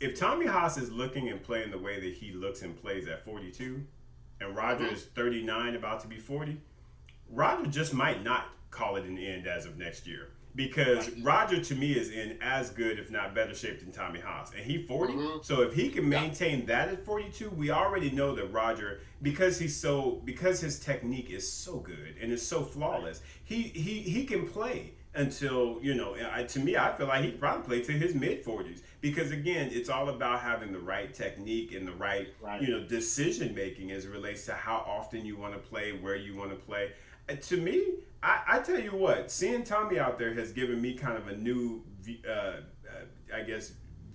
If Tommy Haas is looking and playing the way that he looks and plays at 42, and Roger is 39, about to be 40, Roger just might not call it an end as of next year. because Roger to me is in as good, if not better shape than Tommy Haas, and he's 40. So if he can maintain that at 42, we already know that Roger, because his technique is so good and is so flawless, he can play until, to me, I feel like he probably played to his mid 40s, because again, it's all about having the right technique and the right. Decision making as it relates to how often you want to play, where you want to play. To me, I tell you what, seeing Tommy out there has given me kind of a new,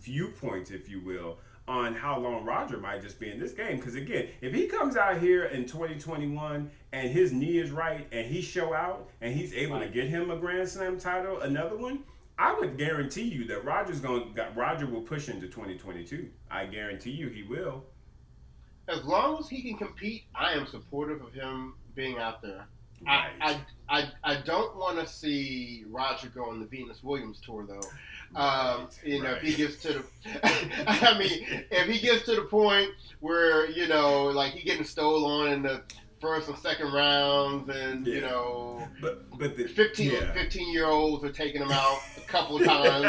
viewpoint, if you will, on how long Roger might just be in this game. Because again, if he comes out here in 2021 and his knee is right and he show out and he's able to get him a Grand Slam title, another one, I would guarantee you that Roger will push into 2022. I guarantee you he will. As long as he can compete, I am supportive of him being out there. Right. I don't want to see Roger go on the Venus Williams tour though. If he gets to the, if he gets to the point where like he getting stole on in the first and second rounds, and but the 15-year-olds are taking him out a couple of times,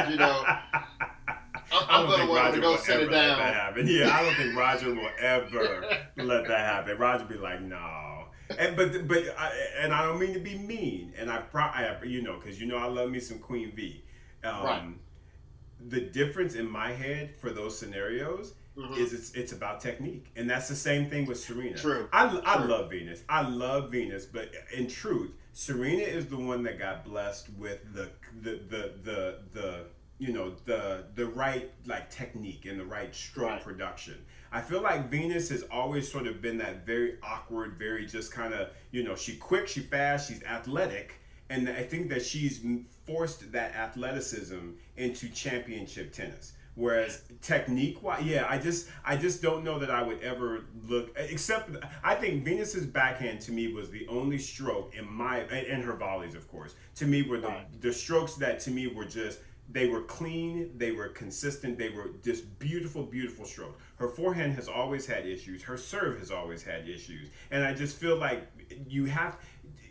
I'm going to want him to go sit it down. I don't think Roger will ever let that happen. Roger be like, no. And I don't mean to be mean, and because I love me some Queen V. The difference in my head for those scenarios is it's about technique, and that's the same thing with Serena. True. I love Venus. I love Venus, but in truth, Serena is the one that got blessed with the right technique and the right stroke production. I feel like Venus has always sort of been that very awkward, very just kind of, she's quick, she's fast, she's athletic. And I think that she's forced that athleticism into championship tennis. Whereas technique-wise, I just don't know that I would ever look, except I think Venus's backhand to me was the only stroke and her volleys, of course, to me were the strokes that to me were just, they were clean, they were consistent, they were just beautiful, beautiful strokes. Her forehand has always had issues. Her serve has always had issues. And I just feel like you have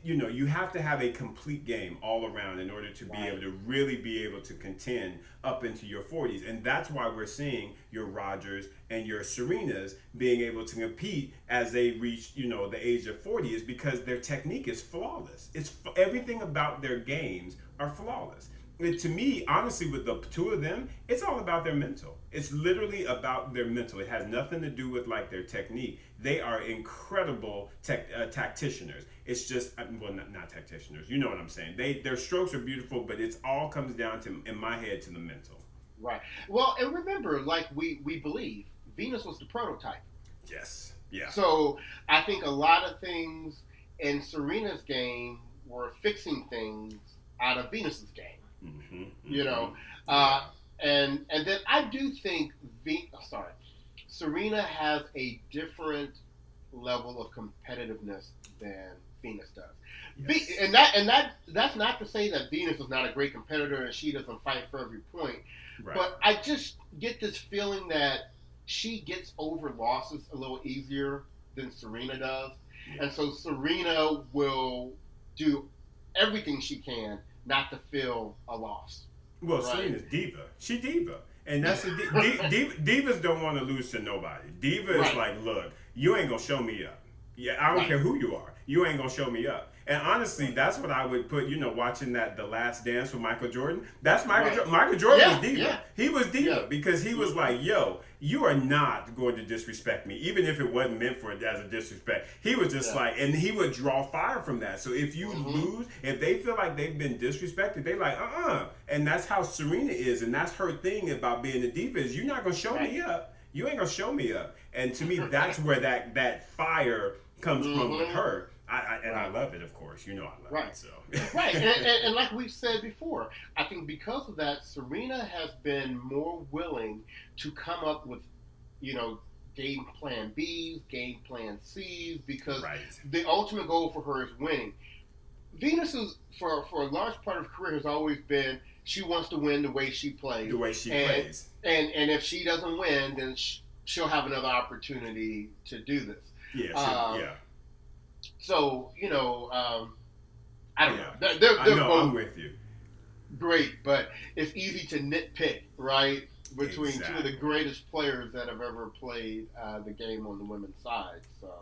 to have a complete game all around in order to be able to really be able to contend up into your 40s. And that's why we're seeing your Rogers and your Serenas being able to compete as they reach, the age of 40, is because their technique is flawless. Everything about their games are flawless. To me, honestly, with the two of them, it's all about their mental. It's literally about their mental. It has nothing to do with their technique. They are incredible tacticianers. It's just, not tacticianers. You know what I'm saying? Their strokes are beautiful, but it all comes down to, in my head, to the mental. Right. Well, and remember, we believe, Venus was the prototype. Yes. Yeah. So I think a lot of things in Serena's game were fixing things out of Venus's game. And then I do think Serena has a different level of competitiveness than Venus does. Yes. And that's not to say that Venus is not a great competitor and she doesn't fight for every point. Right. But I just get this feeling that she gets over losses a little easier than Serena does. Yeah. And so Serena will do everything she can not to feel a loss. Well, right? Serena's diva. She diva. And that's divas don't want to lose to nobody. Diva is like, look, you ain't going to show me up. Yeah, I don't care who you are. You ain't going to show me up. And honestly, that's what I would put, watching The Last Dance with Michael Jordan. That's Michael Michael Jordan was diva. Yeah. He was diva because he was like, yo, you are not going to disrespect me, even if it wasn't meant for it as a disrespect. He was just like, and he would draw fire from that. So if you lose, if they feel like they've been disrespected, they like, And that's how Serena is. And that's her thing about being a diva is you're not going to show me up. You ain't going to show me up. And to me, that's where that fire comes from with her. I love it, of course. I love it. So. Right. And like we've said before, I think because of that, Serena has been more willing to come up with, game plan Bs, game plan Cs, because the ultimate goal for her is winning. Venus is, for a large part of her career, has always been she wants to win the way she plays. The way she plays. And if she doesn't win, then she'll have another opportunity to do this. Yeah. So, I don't know. I know, I'm with you. great, but it's easy to nitpick, right? Between two of the greatest players that have ever played the game on the women's side. So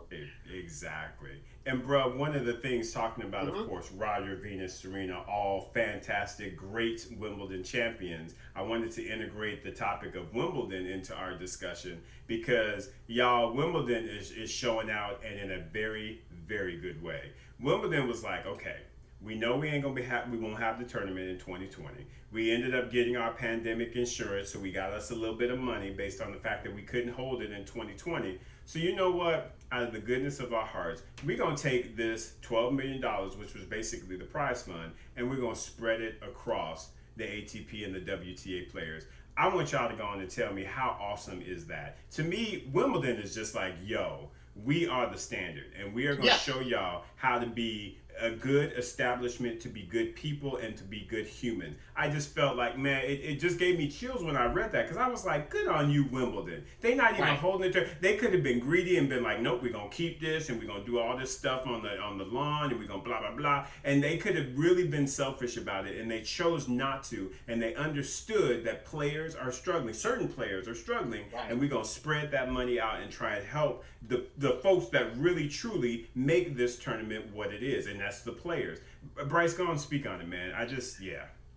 exactly. And bro, one of the things talking about, of course, Roger, Venus, Serena, all fantastic, great Wimbledon champions. I wanted to integrate the topic of Wimbledon into our discussion because y'all, Wimbledon is showing out and in a very, very good way. Wimbledon was like, okay, we know we ain't gonna we won't have the tournament in 2020. We ended up getting our pandemic insurance, so we got us a little bit of money based on the fact that we couldn't hold it in 2020. So you know what? Out of the goodness of our hearts, we're gonna take this $12 million, which was basically the prize fund, and we're gonna spread it across the ATP and the WTA players. I want y'all to go on and tell me how awesome is that. To me, Wimbledon is just like, yo, we are the standard, and we are gonna show y'all how to be a good establishment, to be good people, and to be good humans. I just felt like, man, it just gave me chills when I read that, because I was like, good on you, Wimbledon. They not even holding it. They could have been greedy and been like, nope, we're gonna keep this and we're gonna do all this stuff on the lawn and we're gonna blah blah blah. And they could have really been selfish about it, and they chose not to. And they understood that players are struggling, certain players are struggling, and we're gonna spread that money out and try and help the folks that really truly make this tournament what it is, and that's the players. Bryce, go and speak on it, man.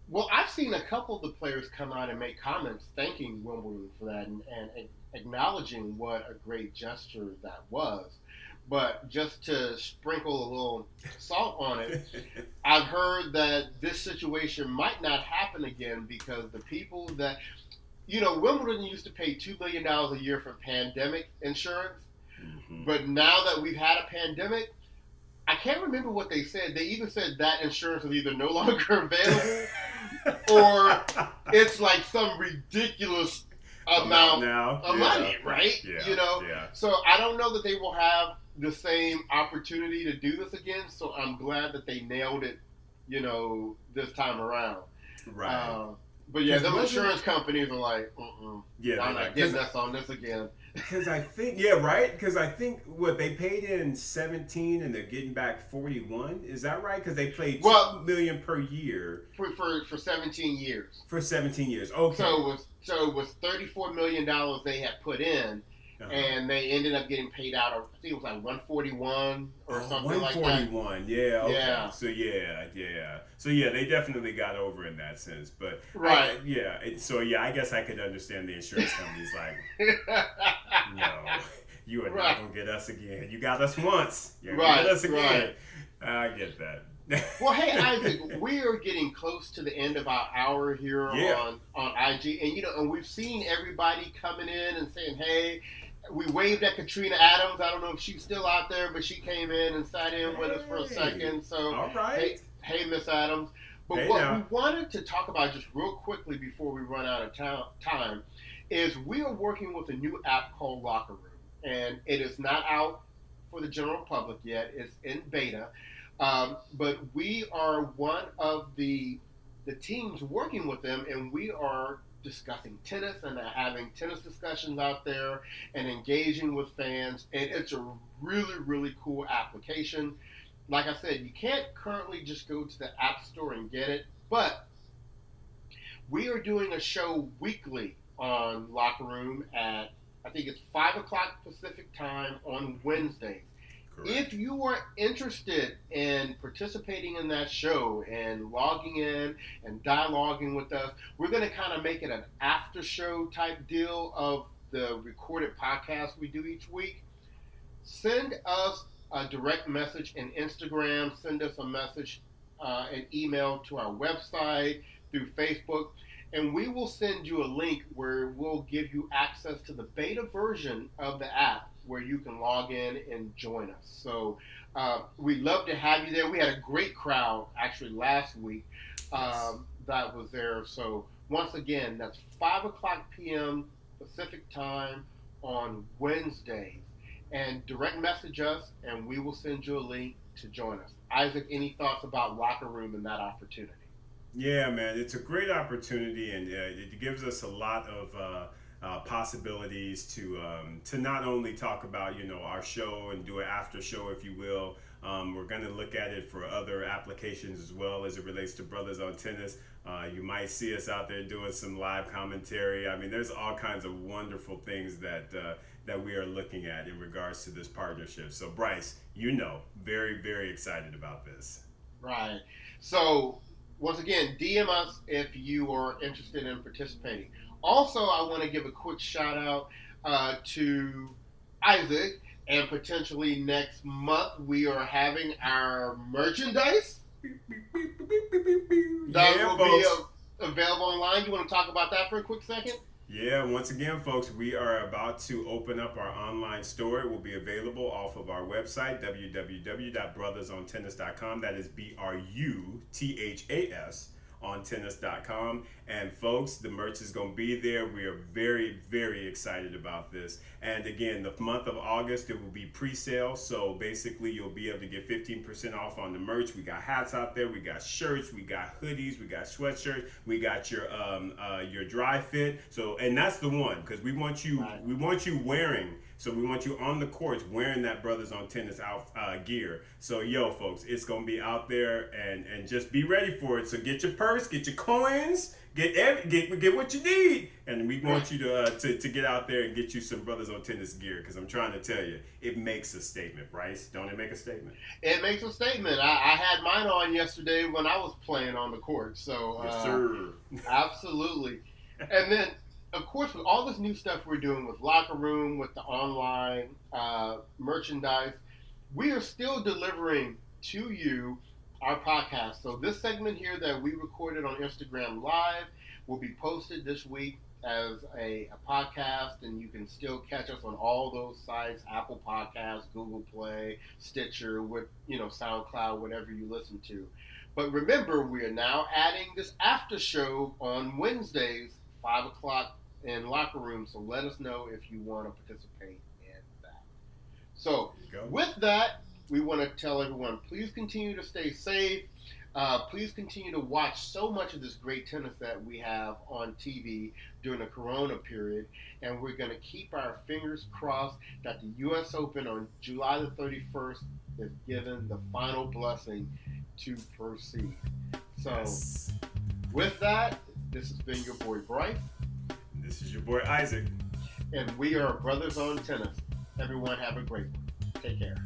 Well, I've seen a couple of the players come out and make comments thanking Wimbledon for that and acknowledging what a great gesture that was. But just to sprinkle a little salt on it, I've heard that this situation might not happen again because the people that, Wimbledon used to pay $2 million a year for pandemic insurance. But now that we've had a pandemic, I can't remember what they said. They even said that insurance is either no longer available or it's like some ridiculous amount of money, right? So I don't know that they will have the same opportunity to do this again. So I'm glad that they nailed it, this time around. Right. But yeah, the insurance companies are like, I'm not getting us on this again. Because I think, what they paid in 17 and they're getting back 41. Is that right? Because they paid $2 million per year for 17 years. For 17 years, okay. So it was $34 million they had put in, and they ended up getting paid out. I think it was like 141 or something like that. 141, yeah. Okay. Yeah. So they definitely got over in that sense, but I guess I could understand the insurance companies like, no, you are not gonna get us again. You got us once, you're gonna get us again. I get that. Well, hey Isaac, we are getting close to the end of our hour here on IG, and and we've seen everybody coming in and saying, hey. We waved at Katrina Adams. I don't know if she's still out there, but she came in and sat in with us for a second. So, all right. Hey, Miss Adams. But what we wanted to talk about just real quickly before we run out of time is we are working with a new app called Locker Room. And it is not out for the general public yet. It's in beta. But we are one of the teams working with them, and we are discussing tennis and having tennis discussions out there and engaging with fans. And it's a really, really cool application. Like I said, you can't currently just go to the App Store and get it, but we are doing a show weekly on Locker Room at, I think it's 5 o'clock Pacific time on Wednesdays. Correct. If you are interested in participating in that show and logging in and dialoguing with us, we're going to kind of make it an after show type deal of the recorded podcast we do each week. Send us a direct message in Instagram, send us a message, an email to our website, through Facebook, and we will send you a link where we'll give you access to the beta version of the app where you can log in and join us. So we'd love to have you there. We had a great crowd actually last week that was there. So once again, that's 5 o'clock p.m. Pacific time on Wednesdays. And direct message us, and we will send you a link to join us. Isaac, any thoughts about Locker Room and that opportunity? Yeah, man, it's a great opportunity, and it gives us a lot of possibilities to not only talk about our show and do an after show, if you will. We're going to look at it for other applications as well as it relates to Brothers on Tennis. You might see us out there doing some live commentary. I mean, there's all kinds of wonderful things that we are looking at in regards to this partnership. So Bryce, very, very excited about this. Right. So once again, DM us if you are interested in participating. Also, I want to give a quick shout out to Isaac, and potentially next month we are having our merchandise that will be available online. You want to talk about that for a quick second? Yeah, once again, folks, we are about to open up our online store. It will be available off of our website, www.brothersontennis.com. That is BRUTHAS on tennis.com. And folks, the merch is going to be there. We are very, very excited about this. And again, the month of August, it will be pre-sale. So basically, you'll be able to get 15% off on the merch. We got hats out there. We got shirts. We got hoodies. We got sweatshirts. We got your dry fit. So, and that's the one, because we want you wearing. So we want you on the courts wearing that Brothers on Tennis gear. So folks, it's gonna be out there, and just be ready for it. So get your purse, get your coins, get what you need, and we want you to get out there and get you some Brothers on Tennis gear, because I'm trying to tell you, it makes a statement, Bryce. Don't it make a statement? It makes a statement. I had mine on yesterday when I was playing on the court. So yes, sir. Absolutely. And then, of course, with all this new stuff we're doing with Locker Room, with the online merchandise, we are still delivering to you our podcast. So this segment here that we recorded on Instagram Live will be posted this week as a podcast, and you can still catch us on all those sites: Apple Podcasts, Google Play, Stitcher, SoundCloud, whatever you listen to. But remember, we are now adding this after show on Wednesdays, 5 o'clock in Locker Room, so let us know if you want to participate in that. So with that, we want to tell everyone, please continue to stay safe. Please continue to watch so much of this great tennis that we have on TV during the Corona period, and we're going to keep our fingers crossed that the U.S. Open on July the 31st is given the final blessing to proceed. So with that, this has been your boy Bryce. This is your boy Isaac. And we are Brothers on Tennis. Everyone have a great one. Take care.